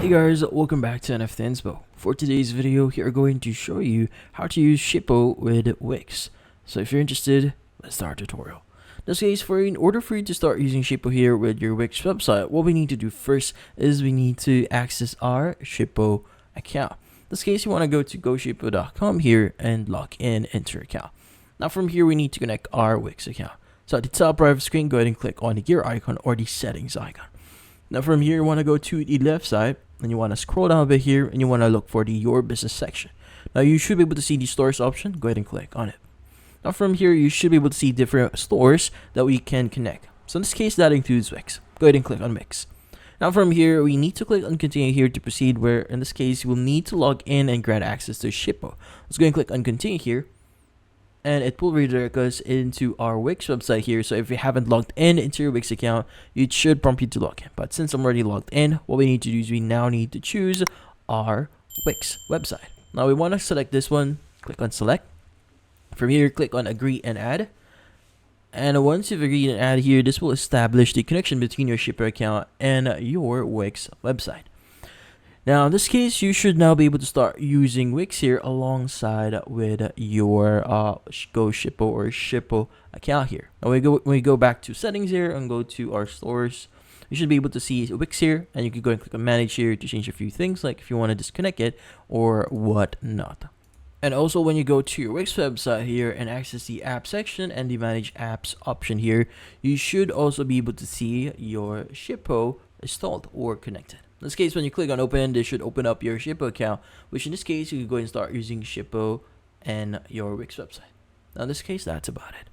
Hey guys, welcome back to NFT Inspo. For today's video, we are going to show you how to use Shippo with WIX. So if you're interested, let's start our tutorial. In this case, in order for you to start using Shippo here with your WIX website, what we need to do first is we need to access our Shippo account. In this case, you want to go to goshippo.com here and log in into your account. Now from here, we need to connect our WIX account. So at the top right of the screen, go ahead and click on the gear icon or the settings icon. Now from here, you want to go to the left side and you want to scroll down a bit here and you want to look for the Your Business section. Now you should be able to see the stores option. Go ahead and click on it. Now from here, you should be able to see different stores that we can connect. So in this case, that includes WIX. Go ahead and click on WIX. Now from here, we need to click on continue here to proceed, where in this case, you will need to log in and grant access to Shippo. Let's go ahead and click on continue here. And it will redirect us into our WIX website here. So if you haven't logged in into your WIX account, it should prompt you to log in. But since I'm already logged in, what we need to do is we now need to choose our WIX website. Now we want to select this one, click on select. From here, click on agree and add. And once you've agreed and add here, this will establish the connection between your Shippo account and your WIX website. Now in this case, you should now be able to start using WIX here alongside with your Go Shippo or Shippo account here. Now when we go back to settings here and go to our stores, you should be able to see WIX here, and you can go and click on manage here to change a few things, like if you want to disconnect it or whatnot. And also when you go to your WIX website here and access the app section and the manage apps option here, you should also be able to see your Shippo installed or connected. In this case, when you click on open, this should open up your Shippo account, which in this case, you can go and start using Shippo and your WIX website. Now in this case, that's about it.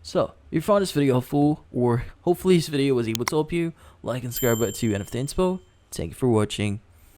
So, if you found this video helpful, or hopefully this video was able to help you, like and subscribe to NFT Inspo. Thank you for watching.